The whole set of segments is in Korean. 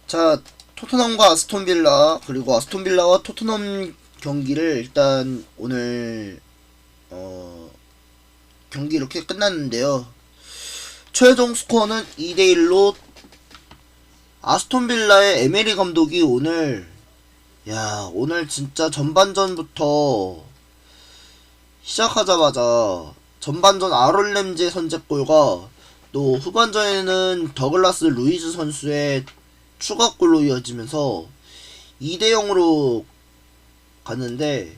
자, 토트넘과 아스톤빌라, 그리고 아스톤빌라와 토트넘 경기를 일단 오늘 경기 이렇게 끝났는데요. 최종 스코어는 2대1로 아스톤빌라의 에메리 감독이 오늘 진짜 전반전부터 시작하자마자 전반전 아론 램지의 선제골과 또 후반전에는 더글라스 루이즈 선수의 추가골로 이어지면서 2대0으로 갔는데,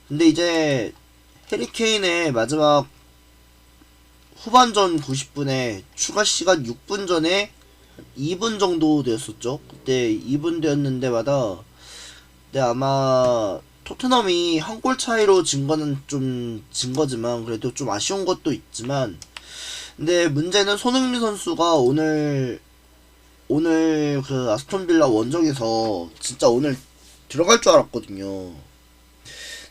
근데 이제 해리케인의 마지막 후반전 90분에 추가 시간 6분 전에 2분 정도 되었었죠. 그때 2분 되었는데마다, 근데 아마 토트넘이 한 골 차이로 진 거는 좀 진 거지만 그래도 좀 아쉬운 것도 있지만, 근데 문제는 손흥민 선수가 오늘 그 아스톤빌라 원정에서 진짜 오늘 들어갈 줄 알았거든요.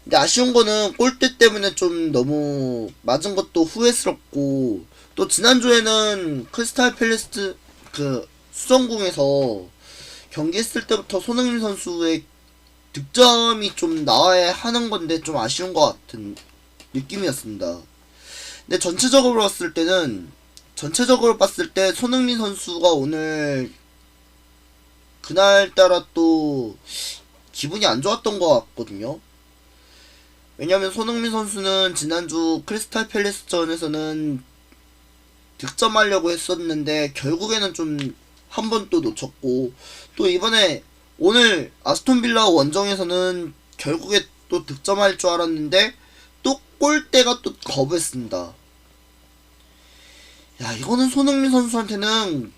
근데 아쉬운 거는 골대 때문에 좀 너무 맞은 것도 후회스럽고, 또 지난주에는 크리스탈 팰리스 그 수성궁에서 경기했을 때부터 손흥민 선수의 득점이 좀 나와야 하는 건데 좀 아쉬운 것 같은 느낌이었습니다. 근데 전체적으로 봤을 때 손흥민 선수가 오늘 그날따라 또 기분이 안 좋았던 것 같거든요. 왜냐면 손흥민 선수는 지난주 크리스탈 팰리스전에서는 득점하려고 했었는데 결국에는 좀 한 번 또 놓쳤고, 또 이번에 오늘 아스톤빌라 원정에서는 결국에 또 득점할 줄 알았는데 또 골대가 또 거부했습니다. 야, 이거는 손흥민 선수한테는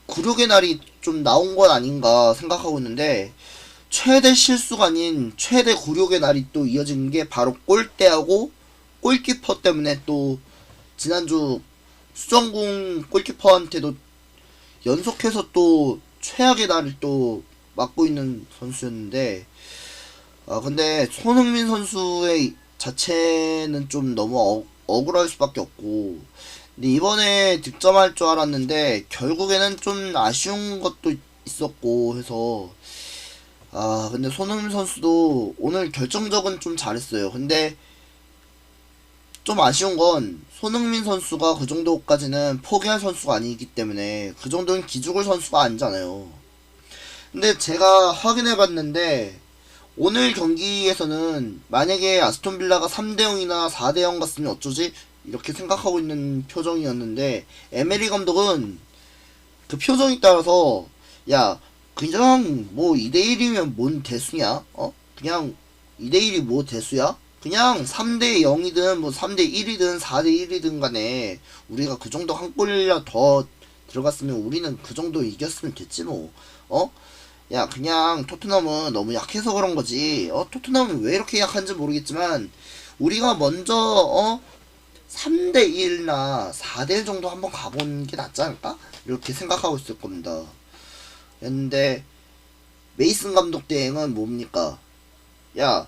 굴욕의 날이 좀 나온 건 아닌가 생각하고 있는데, 최대 실수가 아닌 최대 굴욕의 날이 또 이어진 게 바로 골대하고 골키퍼 때문에, 또 지난주 수정궁 골키퍼한테도 연속해서 또 최악의 날을 또 맞고 있는 선수였는데, 근데 손흥민 선수의 자체는 좀 너무 억울할 수밖에 없고, 근데 이번에 득점할 줄 알았는데 결국에는 좀 아쉬운 것도 있었고 해서, 근데 손흥민 선수도 오늘 결정적은 좀 잘했어요. 근데 좀 아쉬운 건 손흥민 선수가 그 정도까지는 포기할 선수가 아니기 때문에, 그 정도는 기죽을 선수가 아니잖아요. 근데 제가 확인해봤는데 오늘 경기에서는 만약에 아스톤빌라가 3대0이나 4대0 갔으면 어쩌지? 이렇게 생각하고 있는 표정이었는데, 에메리 감독은 그 표정에 따라서, 야, 그냥 뭐 2대1이면 뭔 대수냐? 그냥 2대1이 뭐 대수야? 그냥 3대0이든 뭐 3대1이든 4대1이든 간에 우리가 그 정도 한 골이라 더 들어갔으면 우리는 그 정도 이겼으면 됐지 뭐. 야, 그냥 토트넘은 너무 약해서 그런 거지. 토트넘이 왜 이렇게 약한지 모르겠지만 우리가 먼저 3대1나 4대1 정도 한번 가본 게 낫지 않을까? 이렇게 생각하고 있을 겁니다. 근데 메이슨 감독 대행은 뭡니까? 야,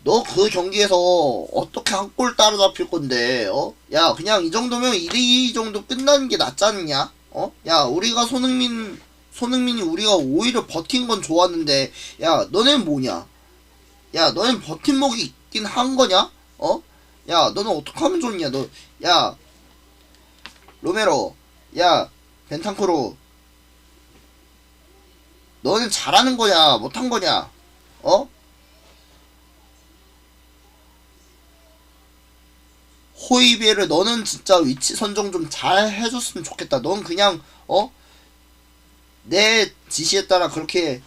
너 그 경기에서 어떻게 한 골 따라잡힐 건데, 야, 그냥 이 정도면 2대2 정도 끝나는 게 낫지 않냐? 야, 우리가 손흥민이 우리가 오히려 버틴 건 좋았는데, 야, 너넨 뭐냐? 야, 너넨 버팀목이 있긴 한 거냐? 야, 너는 어떻게 하면 좋냐? 야, 로메로, 야, 벤탄쿠르, 너는 잘하는 거냐? 못한 거냐? 어? 호이비에를 너는 진짜 위치 선정 좀 잘 해줬으면 좋겠다. 넌 그냥, 내 지시에 따라 그렇게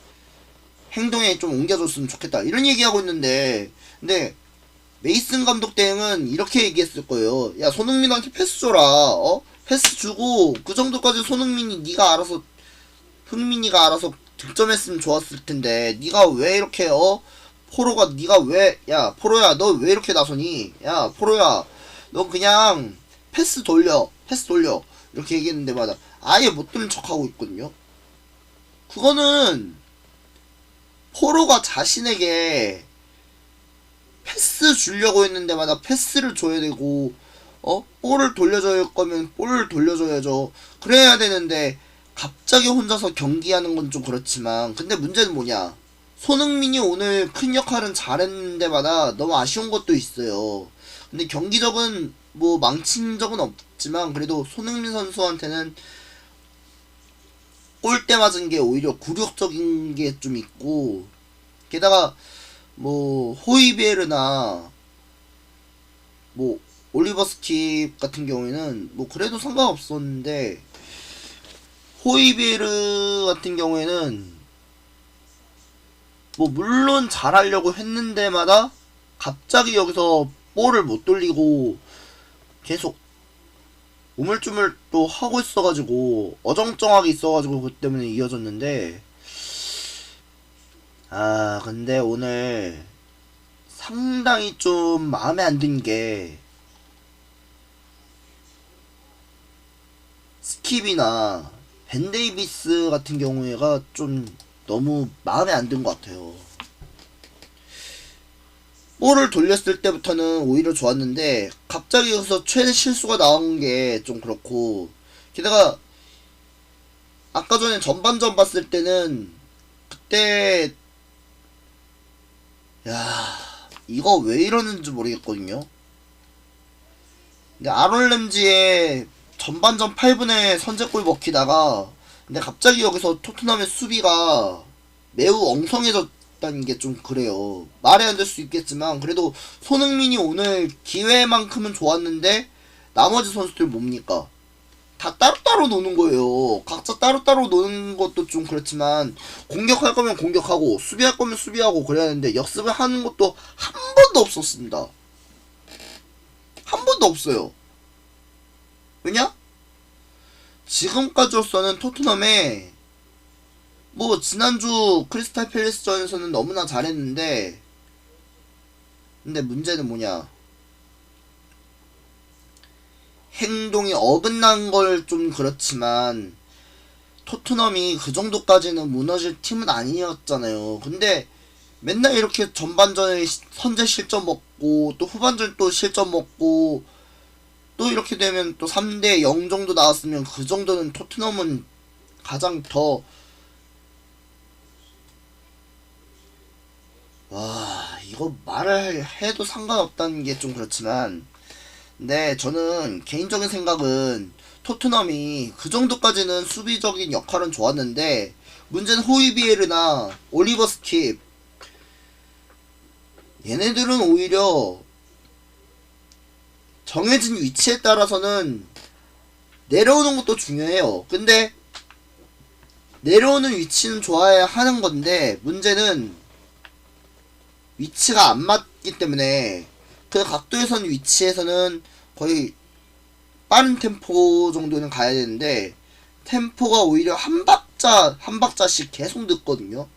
행동에 좀 옮겨줬으면 좋겠다. 이런 얘기하고 있는데, 근데 메이슨 감독 대행은 이렇게 얘기했을 거예요. 야, 손흥민한테 패스 줘라. 패스 주고 그 정도까지 흥민이가 알아서 득점했으면 좋았을 텐데, 네가 왜 이렇게 포로가 네가 왜, 야, 포로야, 너 왜 이렇게 나서니? 야, 포로야, 너 그냥 패스 돌려 이렇게 얘기했는데, 맞아, 아예 못 듣는 척하고 있거든요. 그거는 포로가 자신에게 패스 주려고 했는데마다 패스를 줘야 되고, 볼을 돌려줄 거면 볼을 돌려줘야죠. 그래야 되는데 갑자기 혼자서 경기하는 건 좀 그렇지만, 근데 문제는 뭐냐? 손흥민이 오늘 큰 역할은 잘했는데마다 너무 아쉬운 것도 있어요. 근데 경기적은 뭐 망친 적은 없지만 그래도 손흥민 선수한테는 골대 맞은 게 오히려 굴욕적인 게 좀 있고, 게다가 뭐 호이비에르나 뭐 올리버 스킵 같은 경우에는 뭐 그래도 상관없었는데, 호이비에르 같은 경우에는 뭐 물론 잘하려고 했는데마다 갑자기 여기서 볼을 못 돌리고 계속 우물쭈물 또 하고 있어가지고 어정쩡하게 있어가지고 그 때문에 이어졌는데, 근데 오늘 상당히 좀 마음에 안 든 게 스킵이나 벤 데이비스 같은 경우에가 좀 너무 마음에 안 든 것 같아요. 볼을 돌렸을 때부터는 오히려 좋았는데 갑자기 여기서 최대 실수가 나온 게 좀 그렇고, 게다가 아까 전에 전반전 봤을 때는 그때 야 이거 왜 이러는지 모르겠거든요. 근데 아론 램지의 전반전 8분에 선제골 먹히다가, 근데 갑자기 여기서 토트넘의 수비가 매우 엉성해졌다는 게 좀 그래요. 말이 안 될 수 있겠지만 그래도 손흥민이 오늘 기회만큼은 좋았는데 나머지 선수들 뭡니까? 다 따로따로 노는 거예요. 각자 따로따로 노는 것도 좀 그렇지만 공격할 거면 공격하고 수비할 거면 수비하고 그래야 하는데 역습을 하는 것도 한 번도 없었습니다. 한 번도 없어요. 왜냐? 지금까지로서는 토트넘에 뭐 지난주 크리스탈 팰리스전에서는 너무나 잘했는데, 근데 문제는 뭐냐? 행동이 어긋난 걸 좀 그렇지만 토트넘이 그 정도까지는 무너질 팀은 아니었잖아요. 근데 맨날 이렇게 전반전에 선제 실점 먹고 또 후반전 또 실점 먹고 또 이렇게 되면 또 3대 0 정도 나왔으면 그 정도는 토트넘은 가장 더, 이거 말을 해도 상관없다는 게 좀 그렇지만, 근데 저는 개인적인 생각은 토트넘이 그 정도까지는 수비적인 역할은 좋았는데, 문제는 호이비에르나 올리버 스킵, 얘네들은 오히려 정해진 위치에 따라서는 내려오는 것도 중요해요. 근데 내려오는 위치는 좋아야 하는 건데 문제는 위치가 안 맞기 때문에 그 각도에선 위치에서는 거의 빠른 템포 정도는 가야 되는데 템포가 오히려 한 박자 한 박자씩 계속 늦거든요.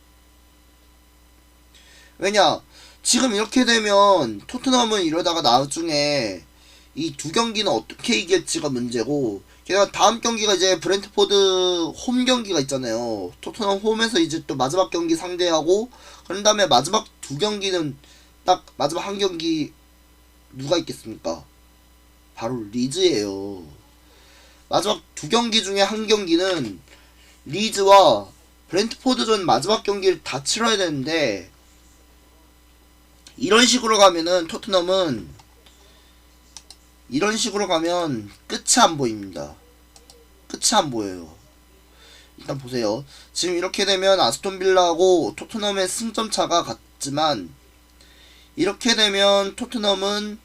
왜냐, 지금 이렇게 되면 토트넘은 이러다가 나중에 이 두 경기는 어떻게 이길지가 문제고, 게다가 다음 경기가 이제 브렌트포드 홈 경기가 있잖아요. 토트넘 홈에서 이제 또 마지막 경기 상대하고, 그런 다음에 마지막 두 경기는 딱 마지막 한 경기 누가 있겠습니까? 바로 리즈예요. 마지막 두 경기 중에 한 경기는 리즈와 브렌트포드전 마지막 경기를 다 치러야 되는데, 이런 식으로 가면은 토트넘은 이런 식으로 가면 끝이 안 보입니다. 끝이 안 보여요. 일단 보세요. 지금 이렇게 되면 아스톤 빌라하고 토트넘의 승점 차가 같지만, 이렇게 되면 토트넘은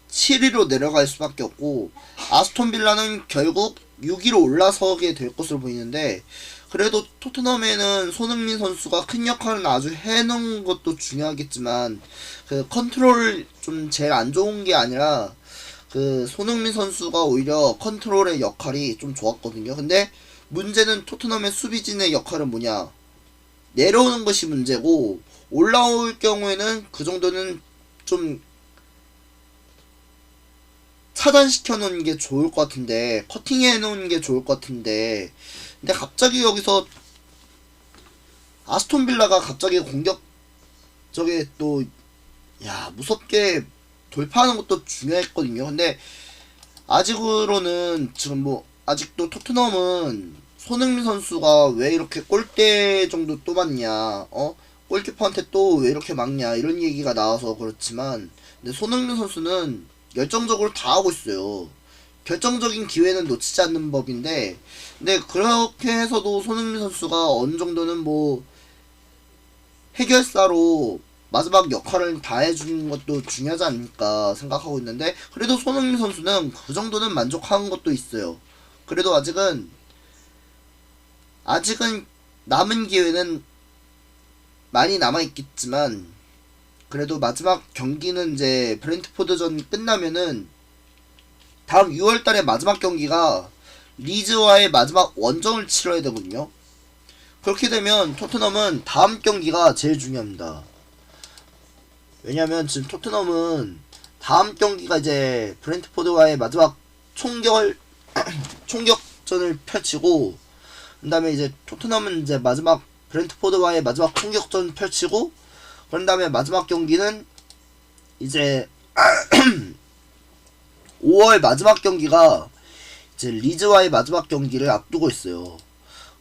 7위로 내려갈 수밖에 없고 아스톤 빌라는 결국 6위로 올라서게 될 것으로 보이는데, 그래도 토트넘에는 손흥민 선수가 큰 역할은 아주 해놓은 것도 중요하겠지만 그 컨트롤 좀 제일 안 좋은 게 아니라 그 손흥민 선수가 오히려 컨트롤의 역할이 좀 좋았거든요. 근데 문제는 토트넘의 수비진의 역할은 뭐냐? 내려오는 것이 문제고, 올라올 경우에는 그 정도는 좀 차단시켜 놓는 게 좋을 것 같은데, 커팅해 놓는 게 좋을 것 같은데, 근데 갑자기 여기서 아스톤 빌라가 갑자기 공격 저게 또 무섭게 돌파하는 것도 중요했거든요. 근데 아직으로는 지금 뭐 아직도 토트넘은 손흥민 선수가 왜 이렇게 골대 정도 또 맞냐, 골키퍼한테 또 왜 이렇게 막냐 이런 얘기가 나와서 그렇지만, 근데 손흥민 선수는 열정적으로 다 하고 있어요. 결정적인 기회는 놓치지 않는 법인데, 근데 그렇게 해서도 손흥민 선수가 어느 정도는 뭐 해결사로 마지막 역할을 다 해주는 것도 중요하지 않을까 생각하고 있는데, 그래도 손흥민 선수는 그 정도는 만족하는 것도 있어요. 그래도 아직은 남은 기회는 많이 남아있겠지만, 그래도 마지막 경기는 이제 브렌트포드전 끝나면은 다음 6월달에 마지막 경기가 리즈와의 마지막 원정을 치러야 되거든요. 그렇게 되면 토트넘은 다음 경기가 제일 중요합니다. 왜냐면 지금 토트넘은 다음 경기가 이제 브렌트포드와의 마지막 총격전을 펼치고, 그 다음에 이제 토트넘은 이제 마지막 브렌트포드와의 마지막 총격전 펼치고, 그런 다음에 마지막 경기는 이제 5월 마지막 경기가 이제 리즈와의 마지막 경기를 앞두고 있어요.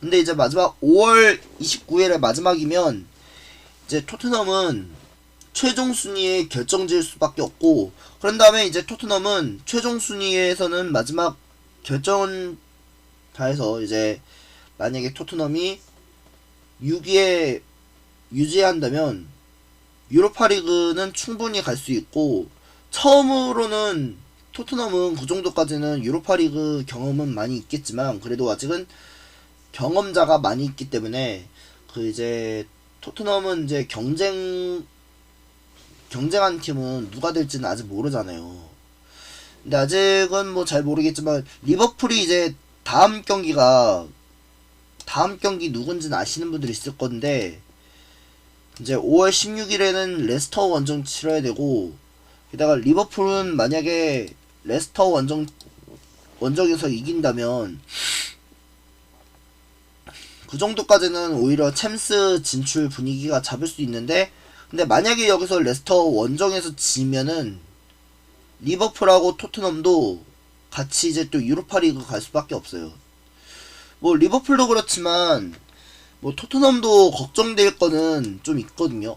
근데 이제 마지막 5월 29일에 마지막이면 이제 토트넘은 최종 순위에 결정질 수밖에 없고, 그런 다음에 이제 토트넘은 최종 순위에서는 마지막 결정은 다해서 이제 만약에 토트넘이 6위에 유지한다면 유로파리그는 충분히 갈 수 있고, 처음으로는 토트넘은 그 정도까지는 유로파리그 경험은 많이 있겠지만, 그래도 아직은 경험자가 많이 있기 때문에 그 이제 토트넘은 이제 경쟁한 팀은 누가 될지는 아직 모르잖아요. 근데 아직은 뭐 잘 모르겠지만, 리버풀이 이제 다음 경기 누군지는 아시는 분들이 있을 건데, 이제 5월 16일에는 레스터 원정 치러야 되고, 게다가 리버풀은 만약에 레스터 원정에서 이긴다면 그 정도까지는 오히려 챔스 진출 분위기가 잡을 수 있는데, 근데 만약에 여기서 레스터 원정에서 지면은 리버풀하고 토트넘도 같이 이제 또 유로파리그 갈 수밖에 없어요. 뭐 리버풀도 그렇지만 뭐 토트넘도 걱정될 거는 좀 있거든요.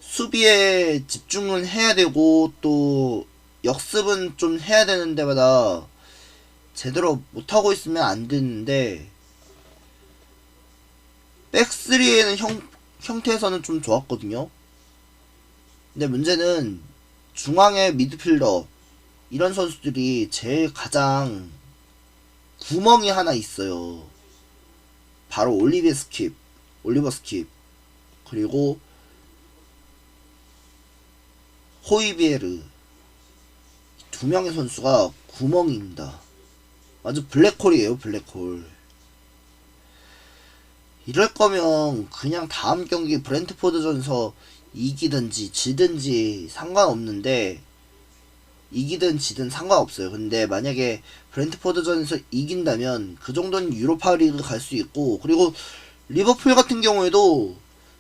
수비에 집중은 해야 되고 또 역습은 좀 해야 되는 데마다 제대로 못하고 있으면 안 되는데, 백3에는 형태에서는 좀 좋았거든요. 근데 문제는 중앙의 미드필더 이런 선수들이 제일 가장 구멍이 하나 있어요. 바로 올리버 스킵, 그리고 호이비에르, 두 명의 선수가 구멍입니다. 아주 블랙홀이에요, 블랙홀. 이럴 거면 그냥 다음 경기 브렌트포드전에서 이기든지 지든지 상관없는데, 이기든 지든 상관없어요. 근데 만약에 브렌트포드전에서 이긴다면 그 정도는 유로파리그 갈 수 있고, 그리고 리버풀 같은 경우에도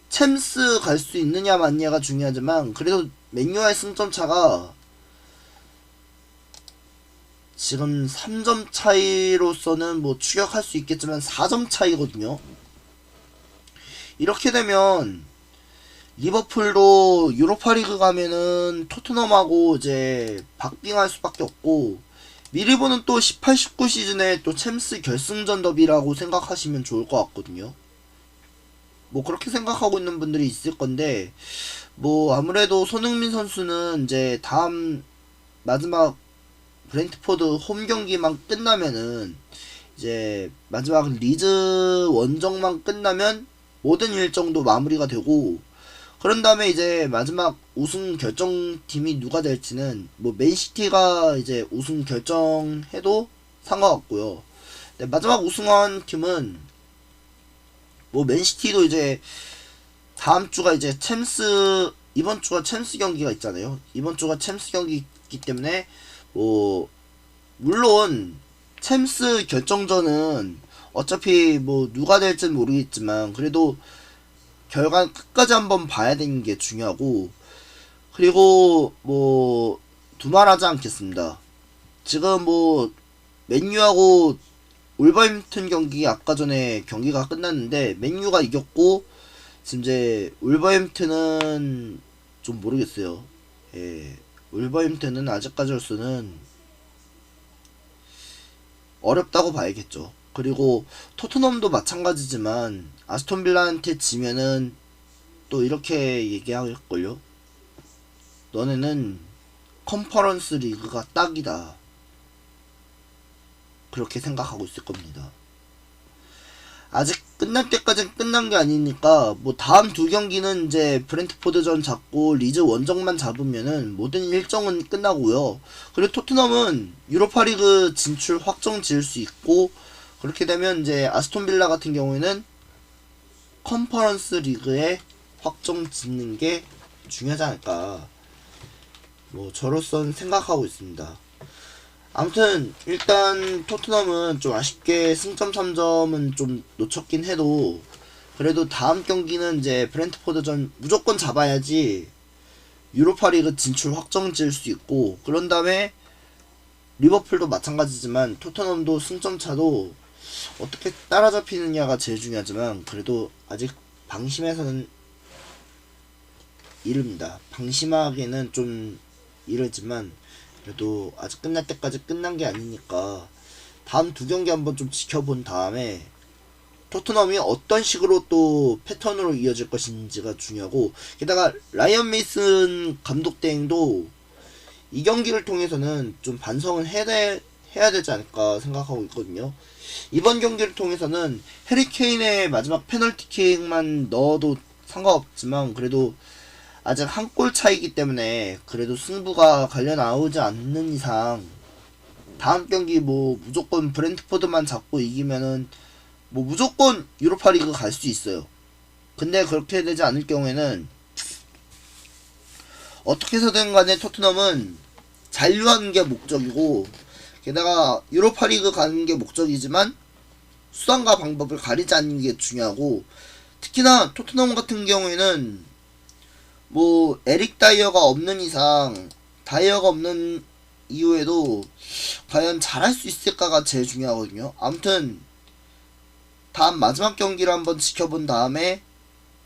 챔스 갈 수 있느냐 맞냐가 중요하지만, 그래도 맨유와의 승점 차가 지금 3점 차이로서는 뭐 추격할 수 있겠지만 4점 차이거든요. 이렇게 되면 리버풀도 유로파리그 가면은 토트넘하고 이제 박빙할 수밖에 없고, 미리 보는 또 18, 19 시즌에 또 챔스 결승전 더비라고 생각하시면 좋을 것 같거든요. 뭐 그렇게 생각하고 있는 분들이 있을 건데, 뭐 아무래도 손흥민 선수는 이제 다음 마지막 브렌트포드 홈 경기만 끝나면은, 이제 마지막 리즈 원정만 끝나면 모든 일정도 마무리가 되고, 그런 다음에 이제 마지막 우승 결정팀이 누가 될지는 뭐 맨시티가 이제 우승 결정해도 상관없고요. 네, 마지막 우승한 팀은 뭐 맨시티도 이제 다음 주가 이제 이번 주가 챔스 경기가 있잖아요. 이번 주가 챔스 경기이기 때문에 뭐 물론 챔스 결정전은 어차피 뭐 누가 될지는 모르겠지만, 그래도 결과는 끝까지 한번 봐야 되는 게 중요하고, 그리고 뭐 두말하지 않겠습니다. 지금 뭐 맨유하고 울버햄튼 경기 아까 전에 경기가 끝났는데 맨유가 이겼고 지금 이제 울버햄튼은 좀 모르겠어요. 예, 울버햄튼은 아직까지로서는 어렵다고 봐야겠죠. 그리고 토트넘도 마찬가지지만 아스톤빌라한테 지면은 또 이렇게 얘기할걸요. 너네는 컨퍼런스 리그가 딱이다. 그렇게 생각하고 있을 겁니다. 아직 끝날 때까지 끝난 게 아니니까 뭐 다음 두 경기는 이제 브렌트포드전 잡고 리즈 원정만 잡으면은 모든 일정은 끝나고요. 그리고 토트넘은 유로파리그 진출 확정 지을 수 있고 그렇게 되면 이제 아스톤빌라 같은 경우에는 컨퍼런스 리그에 확정 짓는 게 중요하지 않을까. 뭐 저로선 생각하고 있습니다. 아무튼 일단 토트넘은 좀 아쉽게 승점 3점은 좀 놓쳤긴 해도 그래도 다음 경기는 이제 브렌트포드전 무조건 잡아야지 유로파리그 진출 확정 지을 수 있고 그런 다음에 리버풀도 마찬가지지만 토트넘도 승점 차도 어떻게 따라잡히느냐가 제일 중요하지만 그래도 아직 방심해서는 이릅니다. 방심하기에는 좀 이르지만 그래도 아직 끝날 때까지 끝난 게 아니니까 다음 두 경기 한번 좀 지켜본 다음에 토트넘이 어떤 식으로 또 패턴으로 이어질 것인지가 중요하고 게다가 라이언 메이슨 감독 대행도 이 경기를 통해서는 좀 반성을 해야 되지 않을까 생각하고 있거든요. 이번 경기를 통해서는 해리케인의 마지막 페널티킥만 넣어도 상관없지만 그래도 아직 한 골 차이기 때문에 그래도 승부가 갈려 나오지 않는 이상 다음 경기 뭐 무조건 브렌트포드만 잡고 이기면은 뭐 무조건 유로파리그 갈 수 있어요. 근데 그렇게 되지 않을 경우에는 어떻게 해서든 간에 토트넘은 잔류하는 게 목적이고 게다가 유로파리그 가는 게 목적이지만 수단과 방법을 가리지 않는 게 중요하고 특히나 토트넘 같은 경우에는 뭐 에릭 다이어가 없는 이상 다이어가 없는 이후에도 과연 잘할 수 있을까가 제일 중요하거든요. 아무튼 다음 마지막 경기를 한번 지켜본 다음에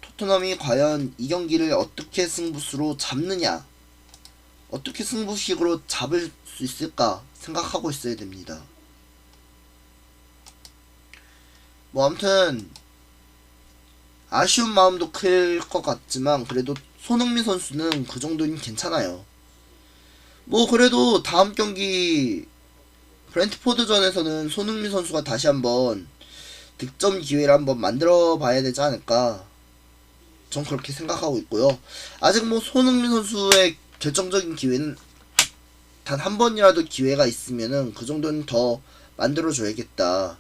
토트넘이 과연 이 경기를 어떻게 승부수로 잡느냐 어떻게 승부식으로 잡을 수 있을까 생각하고 있어야 됩니다. 뭐 아무튼 아쉬운 마음도 클 것 같지만 그래도 손흥민 선수는 그 정도는 괜찮아요. 뭐 그래도 다음 경기 브렌트포드전에서는 손흥민 선수가 다시 한번 득점 기회를 한번 만들어 봐야 되지 않을까 전 그렇게 생각하고 있고요. 아직 뭐 손흥민 선수의 결정적인 기회는 단 한 번이라도 기회가 있으면은 그 정도는 더 만들어 줘야겠다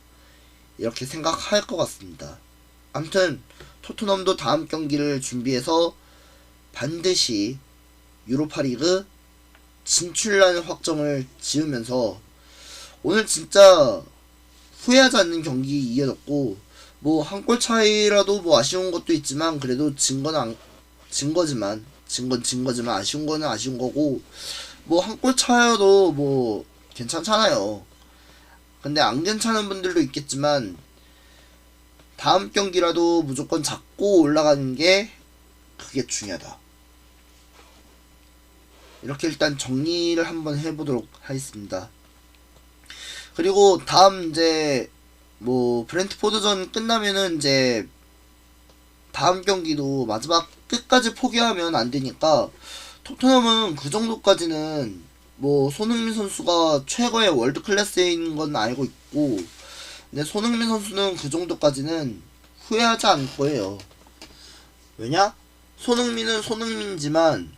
이렇게 생각할 것 같습니다. 아무튼 토트넘도 다음 경기를 준비해서 반드시 유로파리그 진출라는 확정을 지으면서 오늘 진짜 후회하지 않는 경기 이어졌고 뭐 한 골 차이라도 뭐 아쉬운 것도 있지만 그래도 진 거지만 아쉬운 거는 아쉬운 거고 뭐 한 골 차여도 뭐 괜찮잖아요. 근데 안 괜찮은 분들도 있겠지만 다음 경기라도 무조건 잡고 올라가는 게 그게 중요하다. 이렇게 일단 정리를 한번 해보도록 하겠습니다. 그리고 다음 이제 뭐 브렌트포드전 끝나면은 이제 다음 경기도 마지막 끝까지 포기하면 안 되니까 토트넘은 그 정도까지는 뭐 손흥민 선수가 최고의 월드 클래스인 건 알고 있고 근데 손흥민 선수는 그 정도까지는 후회하지 않을 거예요. 왜냐? 손흥민은 손흥민이지만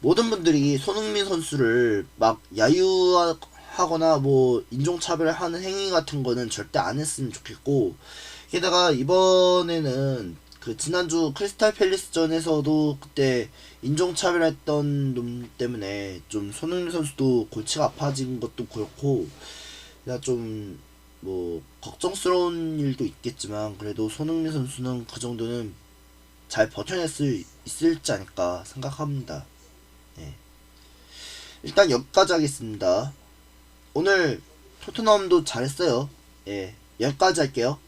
모든 분들이 손흥민 선수를 막 야유하거나 뭐 인종차별하는 행위 같은 거는 절대 안 했으면 좋겠고 게다가 이번에는 그 지난주 크리스탈 팰리스전에서도 그때 인종차별했던 놈 때문에 좀 손흥민 선수도 골치가 아파진 것도 그렇고 그냥 좀 뭐 걱정스러운 일도 있겠지만 그래도 손흥민 선수는 그 정도는 잘 버텨낼 수 있을지 않을까 생각합니다. 예. 일단 여기까지 하겠습니다. 오늘 토트넘도 잘했어요. 예, 여기까지 할게요.